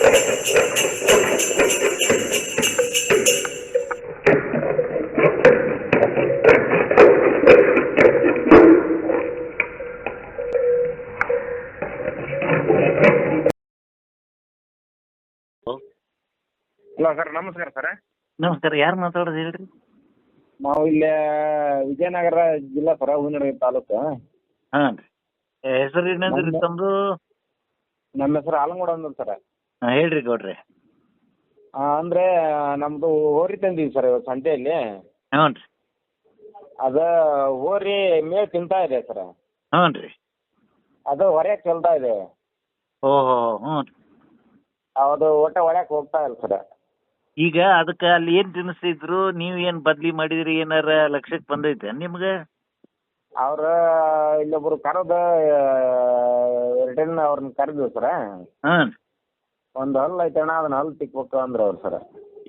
Hello sir, ನಮಸ್ಕಾರ sir. ನಮಸ್ಕಾರ, ಯಾರು ಮಾತಾಡೋದು ಹೇಳ್ರಿ? ನಾವು ಇಲ್ಲೇ ವಿಜಯನಗರ ಜಿಲ್ಲಾ ಸರ, ಹೂವಿನಡಗ ತಾಲೂಕು. ಹಾಂ ರೀ. ಹೆಸರು ಏನಂದ್ರಿ ತಮ್ಮದು? ನಮ್ಮ ಹೆಸರು ಆಲಂಗೌಡ ಅಂದ್ರು ಸರ. ಹಾಂ ಹೇಳ್ರಿ ಗೌಡ್ರಿ. ಅಂದರೆ ನಮ್ಮದು ಹೋರಿ ತಂದೀವಿ ಸರ್ ಇವತ್ತು ಸಂತೆಯಲ್ಲಿ. ಹ್ಞೂ ರೀ. ಅದು ಹೋರಿ ಮೇವು ತಿಂತಾ ಇದೆ ಸರ್. ಹ್ಞೂ ರೀ. ಅದು ಹೊರ್ಯಕ್ಕೆ ಚೆಲ್ತಾ ಇದೆ. ಓಹೋ, ಹ್ಞೂ ರೀ. ಅದು ಒಟ್ಟೆ ಹೊರ್ಯಕ್ಕೆ ಹೋಗ್ತಾ ಇಲ್ಲ ಸರ್. ಈಗ ಅದಕ್ಕೆ ಅಲ್ಲಿ ಏನು ತಿನ್ನಿಸ್ತಿದ್ರು, ನೀವು ಏನು ಬದ್ಲಿ ಮಾಡಿದ್ರಿ, ಏನಾರ ಲಕ್ಷ್ಯಕ್ಕೆ ಬಂದೈತೆ ನಿಮ್ಗೆ? ಅವ್ರು ಇಲ್ಲೊಬ್ರು ಕರೆದು ರಿಟರ್ನ್ ಅವ್ರನ್ನ ಕರೆದ್ವಿ ಸರ. ಹಾಂ. ಒಂದು ಹಲ್ಲು ಐತಣ್ಣ, ಅದನ್ನ ಹಲ್ಲು ತಿಕ್ಬೇಕು ಅಂದ್ರೆ ಅವ್ರು ಸರ.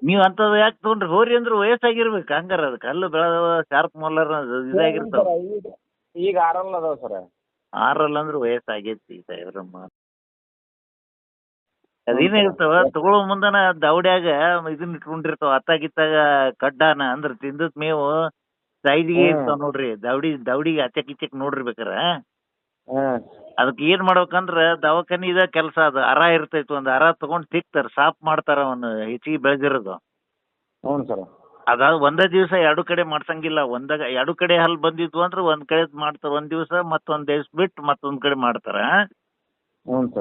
ನೀವು ಅಂಥದ್ದು ಯಾಕೆ ತೊಗೊಂಡ್ರಿ? ಹೋರಿ ಅಂದ್ರೆ ವಯಸ್ಸಾಗಿರ್ಬೇಕು ಹಂಗಾರ, ಅದಕ್ಕೆ ಹಲ್ಲು ಬೆಳೆದವ, ಶಾರ್ಪ್ ಮೊಲ್ಲರ್ ಇದಾಗಿರ್ತಾವ. ಈಗ 6 ಹಲ್ಲು ಅದಾವ ಸರ. 6 ಹಲ್ಲು ಅಂದ್ರೆ ವಯಸ್ಸಾಗೈತಿ ಸಾಹೇಬ್ರಮ್ಮ. ಅದೇನಾಗಿರ್ತಾವ ತಗೊಳ್ಳೋ ಮುಂದನ ದವಡ್ಯಾಗ ಇದನ್ನ ಇಟ್ಕೊಂಡಿರ್ತಾವ, ಅತ್ತಾಗಿತ್ತಾಗ ಕಡ್ಡಾನ ಅಂದ್ರೆ ತಿಂದದ್ ಮೇವು ಸೈಜ್ಗೆ ಇರ್ತಾವ ನೋಡ್ರಿ. ದವಡಿಗೆ ಅಚ್ಚಕ್ ಇಚ್ಚಕ್ ನೋಡ್ರಿ ಬೇಕಾರ. ಅದಕ್ಕೆ ಏನ್ ಮಾಡ್ಬೇಕಂದ್ರ ದವಾಖಾನಿದ ಕೆಲಸ ಅದು. ಅರ ಇರ್ತೈತಿ, ಒಂದು ಅರ ತಗೊಂಡ್ ತಿಕ್ತಾರ, ಸಾಫ್ ಮಾಡ್ತಾರ ಅವನು ಹೆಚ್ಚಿಗೆ ಬೆಳೆದಿರೋದು. ಹ್ಞೂ ಸರ್. ಅದಾದ ಒಂದೇ ದಿವಸ 2 ಕಡೆ ಮಾಡ್ಸಂಗಿಲ್ಲ. 2 ಕಡೆ ಹಲ್ ಬಂದಿದ್ವು ಅಂದ್ರೆ ಒಂದ್ ಕಡೆ ಮಾಡ್ತಾರ ಒಂದ್ ದಿವಸ, ಮತ್ತೊಂದ್ ದಿವಸ ಬಿಟ್ಟು ಮತ್ತೊಂದ್ ಕಡೆ ಮಾಡ್ತಾರ.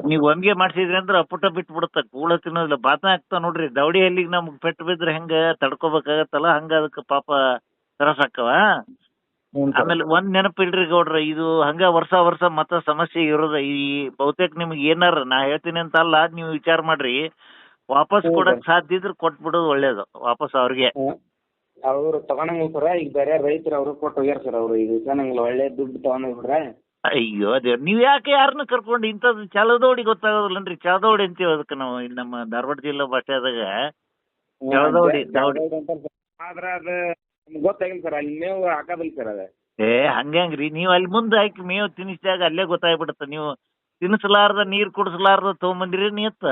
ನೀವು ಒಂದೇ ಮಾಡ್ಸಿದ್ರಿ ಅಂದ್ರೆ ಅಪ್ಪುಟ ಬಿಟ್ಟು ಬಿಡುತ್ತ, ಕೂಳ ತಿನ್ನೋದಿಲ್ಲ, ಬಾತ ಆಗ್ತಾವ ನೋಡ್ರಿ. ದವಡಿ ಹಲ್ಲಿಗೆ ನಮ್ಗೆ ಪೆಟ್ಟು ಬಿದ್ರೆ ಹೆಂಗ ತಡ್ಕೋಬೇಕಾಗತ್ತಲ್ಲ, ಹಂಗ ಅದಕ್ಕೆ ಪಾಪ ತ್ರಾಸ ಆಕ್ಕವ. ಆಮೇಲೆ ಒಂದ್ ನೆನಪಿಲ್ರಿ ಗೌಡ್ರ, ಇದು ಹಂಗ ವರ್ಷ ಮತ್ತ ಸಮಸ್ಯೆ ಇರೋದ. ಈ ಬಹುತೇಕ ನಿಮ್ಗೆ ಏನಾರ ನಾ ಹೇಳ್ತೀನಿ ಅಂತ ಅಲ್ಲ, ನೀವು ವಿಚಾರ ಮಾಡ್ರಿ. ವಾಪಸ್ ಕೊಡಕ್ ಸಾಧ್ಯ ಇದ್ರೆ ಕೊಟ್ಬಿಡೋದು ಒಳ್ಳೇದು ವಾಪಸ್ ಅವ್ರಿಗೆ. ಅವ್ರು ತಗೊಳಂಗಿಲ್ಲ ಸರ. ಈಗ ಬೇರೆ ರೈತರು ಅವ್ರು ಕೊಟ್ಟು ಹೋಗ್ಯಾರ ಸರ್. ಅವ್ರು ಈಗ ಇಸ್ಕೊಳಂಗಿಲ್ಲ, ಒಳ್ಳೆ ದುಡ್ಡು ತಗೊಂಡೋಗ್ಬಿಟ್ರೆ. ಅಯ್ಯೋ ಅದೇ, ನೀವ್ ಯಾಕೆ ಯಾರನ್ನ ಕರ್ಕೊಂಡು ಇಂಥದ್ದು ಚಳದೋಡಿ ಗೊತ್ತಾಗೋದಿಲ್ಲನ್ರಿ? ಚಳದೋಡಿ ಅಂತೀವಿ ಅದಕ್ಕೆ ನಾವು ಇಲ್ಲಿ ನಮ್ಮ ಧಾರವಾಡ ಜಿಲ್ಲಾ ಭಾಷೆದಾಗ ಚಳದೋಡಿ. ಆದ್ರೆ ಅದು ಗೊತ್ತಾಗಿಲ್ಲ ಸರ್, ಅಲ್ಲಿ ಮೇವು ಹಾಕೋದಿಲ್ಲ ಸರ್. ಅದೇ ಹಂಗ್ರಿ, ನೀವು ಅಲ್ಲಿ ಮುಂದೆ ಹಾಕಿ ಮೇವು ತಿನ್ನಿಸಿದಾಗ ಅಲ್ಲೇ ಗೊತ್ತಾಗ್ಬಿಡುತ್ತೆ. ನೀವು ತಿನ್ನಿಸಲಾರ್ದ ನೀರು ಕುಡಿಸಲಾರ್ದ ತೊಗೊಂಬಂದಿರಿ ನೀತ್ತ.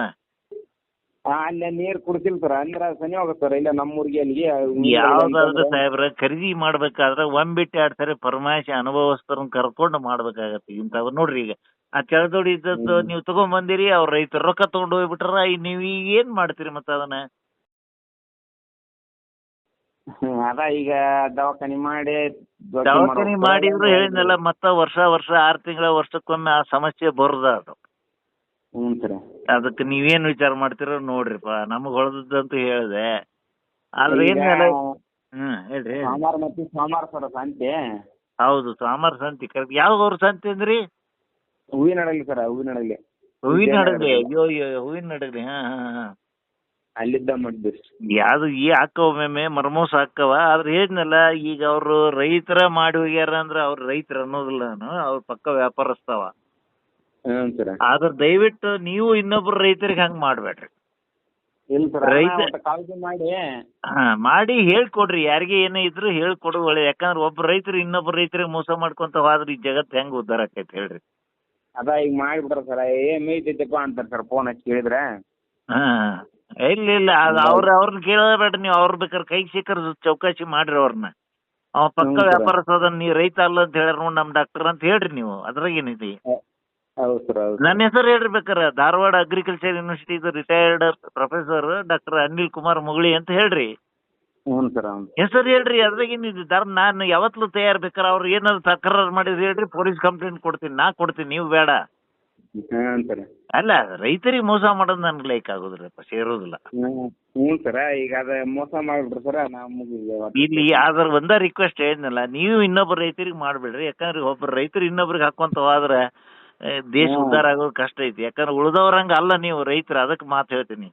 ಅಲ್ಲೇ ನೀರು ಕುಡ್ತಿಲ್ಲ ಸರ್. ಅಂದ್ರೆ ಸನಿ ಹೋಗುತ್ತೆ ಸರ್. ಇಲ್ಲ ನಮ್ಮೂರಿಗೆ ಅಲ್ಲಿಗೆ ಯಾವ್ದಾದ್ರು ಸಾಹೇಬ್ರ ಖರೀದಿ ಮಾಡ್ಬೇಕಾದ್ರೆ ಒಂಬಿಟ್ಟು 2 ಸರಿ ಪರಮಾಯಿಸಿ ಅನುಭವಸ್ಥರನ್ನ ಕರ್ಕೊಂಡು ಮಾಡ್ಬೇಕಾಗತ್ತೆ ಇಂಥವ್ ನೋಡ್ರಿ. ಈಗ ಆ ಚಳದೋಡಿ ಇದ್ದದ್ದು ನೀವು ತಗೊಂಬಂದಿರಿ, ಅವ್ರ ರೈತರು ರೊಕ್ಕ ತಗೊಂಡು ಹೋಗ್ಬಿಟ್ರ, ನೀವು ಈಗ ಏನ್ ಮಾಡ್ತೀರಿ ಮತ್ತೆ ಅದನ್ನ? ಅದ ಈಗ ದವಾಖಾನಿ ಮಾಡಿದ್ರು ಹೇಳಿದ್ನಲ್ಲ, ಮತ್ತ ವರ್ಷ 6 ತಿಂಗಳ ವರ್ಷಕ್ಕೊಮ್ಮೆ ಆ ಸಮಸ್ಯೆ ಬರುದ ಅದು. ಹ್ಞೂ ಸರ್. ಅದಕ್ಕೆ ನೀವೇನ್ ವಿಚಾರ ಮಾಡ್ತೀರೋ ನೋಡ್ರಿಪ್ಪ. ನಮಗ್ ಹೊಳದಂತೂ ಹೇಳಿದೆ, ಆದ್ರೆ ಏನ್ ಹೇಳ್ರಿ. ಸೋಮವಾರ ಸರ್ ಸಂತೆ. ಹೌದು, ಸೋಮವಾರ ಸಂತಿ ಕರೆಕ್ಟ್. ಯಾವ ಅವ್ರ ಸಂತೆ ಅಂದ್ರಿ? ಹೂವಿನಡಗಲಿ ಸರ್. ಹೂವಿನಡಗಲಿ. ಅಯ್ಯೋ ಹೂವಿನಡಗಲಿ. ಹಾ. ಅಲ್ಲಿದ್ದ ಮಾಡಿದ್ವಿ. ಯಾವ್ದು ಈ ಹಾಕವ ಮರ್ಮೋಸ ಹಾಕವ. ಆದ್ರೆ ಹೇಳಿದ್ನಲ್ಲ, ಈಗ ಅವ್ರು ರೈತರ ಮಾಡಿ ಹೋಗ್ಯಾರ ಅಂದ್ರ ಅವ್ರ ರೈತರ ಅನ್ನೋದಿಲ್ಲ ನಾನು, ಅವ್ರ ಪಕ್ಕ ವ್ಯಾಪಾರಸ್ಥವ. ಆದ್ರ ದಯವಿಟ್ಟು ನೀವು ಇನ್ನೊಬ್ರು ರೈತರಿಗೆ ಹಂಗ ಮಾಡ್ಬೇಡ್ರಿ. ಮಾಡಿ ಹೇಳ್ಕೊಡ್ರಿ. ಯಾರಿಗೆ ಏನೇ ಇದ್ರು ಹೇಳ್ಕೊಡೋದು ಒಳ್ಳೆ. ಯಾಕಂದ್ರೆ ಒಬ್ಬ ರೈತರು ಇನ್ನೊಬ್ಬ ರೈತರಿಗೆ ಮೋಸ ಮಾಡ್ಕೊಂತ ಹೋದ್ರೆ ಈ ಜಗತ್ ಹೆಂಗ್ ಉದ್ದಾರ ಆಕೈತಿ ಹೇಳ್ರಿ? ಅದ ಈಗ ಮಾಡ್ಬಿಟ್ರ ಸರ್. ಮೇಯ್ತೈತಪ್ಪ ಅಂತಾರ ಸರ್ ಫೋನ್ ಹಚ್ಚಿ ಕೇಳಿದ್ರೆ. ಇಲ್ಲ ಅವ್ರನ್ನ ಕೇಳಬೇಡ್ರಿ ನೀವು. ಅವ್ರ ಬೇಕಾದ್ರೆ ಕೈ ಸಿಕ್ಕರ್ ಚೌಕಾಸಿ ಮಾಡ್ರಿ ಅವ್ರನ್ನ. ಅವ ಪಕ್ಕ ವ್ಯಾಪಾರಸ್ಥದ, ನೀವ್ ರೈತ ಅಲ್ಲ ಅಂತ ಹೇಳ್ಯಾರ ನೋಡಿ ನಮ್ ಡಾಕ್ಟರ್ ಅಂತ ಹೇಳ್ರಿ ನೀವು. ಅದ್ರಾಗ ಏನೈತಿ? ನನ್ನ ಹೆಸರು ಹೇಳ್ರಿ ಬೇಕಾರೆ. Dharwad agriculture university retired professor doctor Anil Kumar Muguli ಅಂತ ಹೇಳ್ರಿ. ಹೆಸರು ಹೇಳ್ರಿ, ಅದ್ರಾಗ ಏನಿದೆ? ನಾನು ಯಾವತ್ತೂ ತಯಾರು. ಬೇಕಾರೆ ಅವ್ರು ಏನಾದ್ರು ತಕರಾರು ಮಾಡಿದ್ರೆ ಹೇಳ್ರಿ, ಪೊಲೀಸ್ ಕಂಪ್ಲೇಂಟ್ ಕೊಡ್ತೀನಿ. ನಾ ಕೊಡ್ತೀನಿ, ನೀವು ಬೇಡ. ಅಲ್ಲ, ರೈತರಿಗೆ ಮೋಸ ಮಾಡೋದು ನನ್ಗೆ ಲೈಕ್ ಆಗೋದ್ರಪ್ಪ, ಸೇರೋದಿಲ್ಲ. ಈಗ ಅದ ಮೋಸ ಮಾಡ್ಬಿಟ್ರಿ ಸರ್. ಇಲ್ಲಿ ಆದ್ರ ಒಂದ ರಿಕ್ವೆಸ್ಟ್ ಹೇಳಿದ್ನಲ್ಲ, ನೀವು ಇನ್ನೊಬ್ಬರು ರೈತರಿಗೆ ಮಾಡ್ಬೇಡ್ರಿ. ಯಾಕಂದ್ರೆ ಒಬ್ಬರು ರೈತರು ಇನ್ನೊಬ್ರಿಗೆ ಹಾಕೊಂತ ಹೋದ್ರೆ ದೇಶ ಉದ್ಧಾರ ಆಗೋದು ಕಷ್ಟ ಐತಿ. ಯಾಕಂದ್ರೆ ಉಳ್ದವ್ರಂಗ ಅಲ್ಲ ನೀವು ರೈತರು, ಅದಕ್ಕೆ ಮಾತು ಹೇಳ್ತೀನಿ.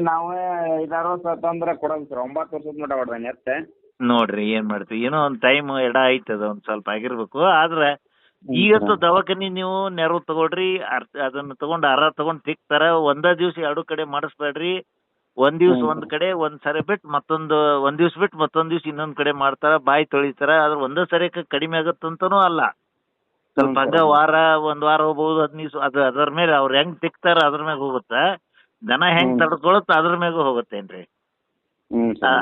ನಾವು 5-6 ವರ್ಷ ತಂದ್ರೆ ಕೊಡೋದು ಸರ್. 9 ವರ್ಷದ ಮಟ್ಟ ಹೊಡ್ದಾನೆ ಎತ್ತೆ. ನೋಡ್ರಿ ಏನ್ ಮಾಡ್ತೀವಿ, ಏನೋ ಒಂದ್ ಟೈಮ್ ಎಡ ಐತದ, ಒಂದ್ ಸ್ವಲ್ಪ ಆಗಿರ್ಬೇಕು. ಆದ್ರೆ ಈಗಂತೂ ದವಾಖಾನಿ ನೀವು ನೆರವು ತಗೊಳ್ರಿ. ಅದನ್ನ ತಗೊಂಡ್ ತಗೊಂಡ್ ತಿಕ್ತಾರ. ಒಂದ ದಿವ್ಸ 2 ಕಡೆ ಮಾಡಿಸ್ಬೇಡ್ರಿ. ಒಂದ್ ದಿವ್ಸ ಒಂದ್ ಕಡೆ, ಒಂದ್ ಸರಿ ಬಿಟ್ಟು ಒಂದ್ ದಿವ್ಸ ಬಿಟ್ಟು ಮತ್ತೊಂದ್ ದಿವ್ಸ ಇನ್ನೊಂದ್ ಕಡೆ ಮಾಡ್ತಾರ. ಬಾಯಿ ತೊಳಿತಾರ. ಆದ್ರೆ ಒಂದೇ ಸರಿ ಕಡಿಮೆ ಆಗತ್ತಂತನೂ ಅಲ್ಲ. ಸ್ವಲ್ಪ ಹಂಗ ಒಂದ್ ವಾರ ಹೋಗ್ಬೋದು 15 ಅದು ಅದ್ರ ಮೇಲೆ ಅವ್ರ ಹೆಂಗ್ ತಿಕ್ತಾರ ಅದ್ರ ಮ್ಯಾಗ ಹೋಗುತ್ತ. ದನ ಹೆಂಗ್ ತಡ್ಕೊಳತ್ತ ಅದ್ರ ಮ್ಯಾಗ ಹೋಗುತ್ತೇನ್ರಿ.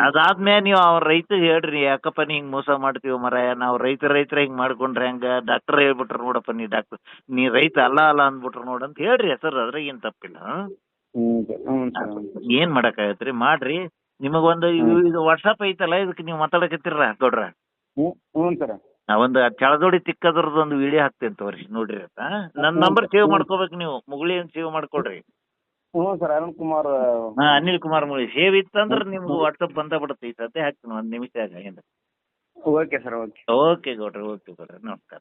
ಅದಾದ್ಮೇಲೆ ನೀವು ಅವ್ರ ರೈತಗೆ ಹೇಳ್ರಿ, ಯಾಕಪ್ಪ ನೀ ಹಿಂಗ್ ಮೋಸ ಮಾಡ್ತೀವಿ ಮರಾಯ, ನಾವು ರೈತರ ಹಿಂಗ್ ಮಾಡ್ಕೊಂಡ್ರೆ ಹೆಂಗ, ಡಾಕ್ಟರ್ ಹೇಳ್ಬಿಟ್ರ ನೋಡಪ್ಪ ನೀ ರೈತ ಅಲ್ಲ ಅಂದ್ಬಿಟ್ರು ನೋಡಂತ ಹೇಳ್ರಿ ಸರ್, ಅದ್ರಾಗ ಏನ್ ತಪ್ಪಿಲ್ಲ. ಏನ್ ಮಾಡಕ್ಕಾಗತ್ರಿ, ಮಾಡ್ರಿ. ನಿಮಗೊಂದು ಇದು ವಾಟ್ಸಪ್ ಐತಲ್ಲ, ಇದಕ್ಕೆ ನೀವು ಮಾತಾಡಕತ್ತಿರ ಗೌಡ್ರ, ಒಂದು ಚಳದೋಡಿ ತಿಕ್ಕದ್ರದ್ದು ಒಂದು ವಿಡಿಯೋ ಹಾಕ್ತೇನೆ ತಗೋರಿ, ನೋಡ್ರಿ. ನನ್ನ ನಂಬರ್ ಸೇವ್ ಮಾಡ್ಕೋಬೇಕು ನೀವು, ಮುಗುಳಿ ಅಂತ ಸೇವ್ ಮಾಡ್ಕೊಡ್ರಿ. ಅರುಣ್ ಕುಮಾರ್. ಅನಿಲ್ ಕುಮಾರ್ ಮುಳಿ ಸೇವ್ ಇತ್ತಂದ್ರೆ ನಿಮ್ಗೆ ವಾಟ್ಸಪ್ ಬಂದ ಬಿಡುತ್ತೆ. ಈ ಸದ್ಯ ಹಾಕ್ತೀನಿ 1 ನಿಮಿಷ ಆಗ. ಓಕೆ ಸರ್, ಓಕೆ ಗೌಡ್ರಿ, ನಮಸ್ಕಾರ.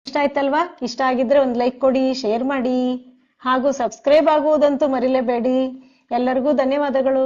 ಇಷ್ಟ ಆಯ್ತಲ್ವಾ? ಇಷ್ಟ ಆಗಿದ್ರೆ ಒಂದು ಲೈಕ್ ಕೊಡಿ, ಶೇರ್ ಮಾಡಿ ಹಾಗೂ ಸಬ್ಸ್ಕ್ರೈಬ್ ಆಗುವುದಂತೂ ಮರಿಲೇಬೇಡಿ. ಎಲ್ಲರಿಗೂ ಧನ್ಯವಾದಗಳು.